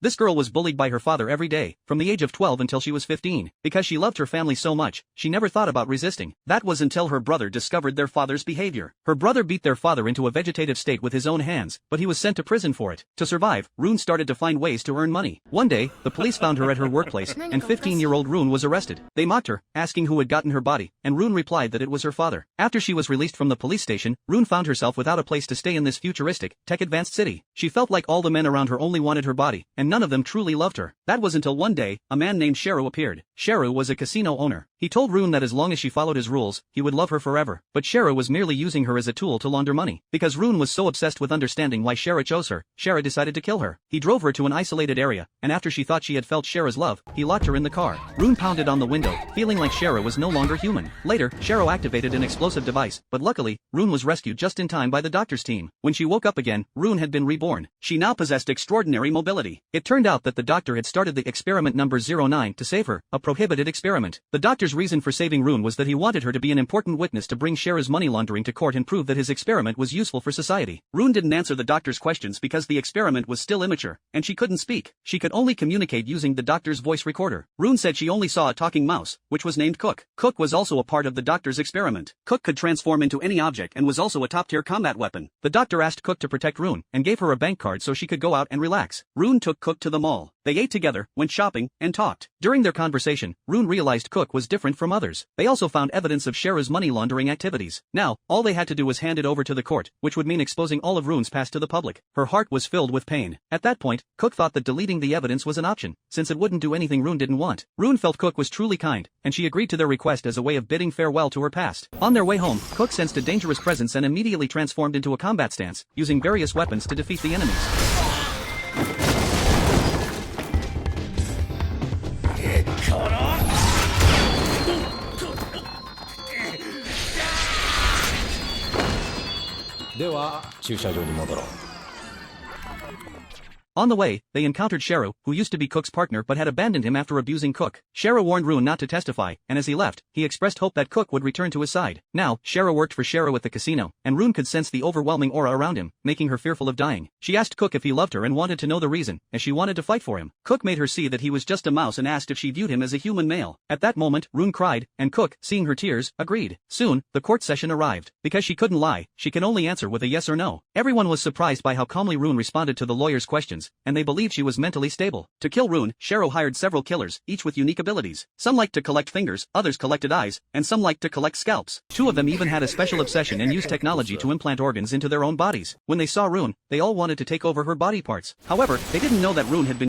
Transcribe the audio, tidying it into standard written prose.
This girl was bullied by her father every day, from the age of 12 until she was 15. Because she loved her family so much, she never thought about resisting. That was until her brother discovered their father's behavior. Her brother beat their father into a vegetative state with his own hands, but he was sent to prison for it. To survive, Rune started to find ways to earn money. One day, the police found her at her workplace, and 15-year-old Rune was arrested. They mocked her, asking who had gotten her body, and Rune replied that it was her father. After she was released from the police station, Rune found herself without a place to stay in this futuristic, tech-advanced city. She felt like all the men around her only wanted her body, and none of them truly loved her. That was until one day, a man named Sheru appeared. Sheru was a casino owner. He told Rune that as long as she followed his rules, he would love her forever. But Sheru was merely using her as a tool to launder money. Because Rune was so obsessed with understanding why Sheru chose her, Sheru decided to kill her. He drove her to an isolated area, and after she thought she had felt Sheru's love, he locked her in the car. Rune pounded on the window, feeling like Sheru was no longer human. Later, Sheru activated an explosive device, but luckily, Rune was rescued just in time by the doctor's team. When she woke up again, Rune had been reborn. She now possessed extraordinary mobility. It turned out that the doctor had started the experiment number 09 to save her, a prohibited experiment. The doctor's reason for saving Rune was that he wanted her to be an important witness to bring Sheru's money laundering to court and prove that his experiment was useful for society. Rune didn't answer the doctor's questions because the experiment was still immature, and she couldn't speak. She could only communicate using the doctor's voice recorder. Rune said she only saw a talking mouse, which was named Cook. Cook was also a part of the doctor's experiment. Cook could transform into any object and was also a top-tier combat weapon. The doctor asked Cook to protect Rune, and gave her a bank card so she could go out and relax. Rune took Cook to the mall. They ate together, went shopping, and talked. During their conversation, Rune realized Cook was different from others. They also found evidence of Sheru's money laundering activities. Now, all they had to do was hand it over to the court, which would mean exposing all of Rune's past to the public. Her heart was filled with pain. At that point, Cook thought that deleting the evidence was an option, since it wouldn't do anything Rune didn't want. Rune felt Cook was truly kind, and she agreed to their request as a way of bidding farewell to her past. On their way home, Cook sensed a dangerous presence and immediately transformed into a combat stance, using various weapons to defeat the enemies. On the way, they encountered Sheru, who used to be Cook's partner but had abandoned him after abusing Cook. Sheru warned Rune not to testify, and as he left, he expressed hope that Cook would return to his side. Now, Sheru worked for Sheru at the casino, and Rune could sense the overwhelming aura around him, making her fearful of dying. She asked Cook if he loved her and wanted to know the reason, as she wanted to fight for him. Cook made her see that he was just a mouse and asked if she viewed him as a human male. At that moment, Rune cried, and Cook, seeing her tears, agreed. Soon, the court session arrived. Because she couldn't lie, she could only answer with a yes or no. Everyone was surprised by how calmly Rune responded to the lawyer's questions, and they believed she was mentally stable. To kill Rune, Sheru hired several killers, each with unique abilities. Some liked to collect fingers, others collected eyes, and some liked to collect scalps. Two of them even had a special obsession and used technology to implant organs into their own bodies. When they saw Rune, they all wanted to take over her body parts. However, they didn't know that Rune had been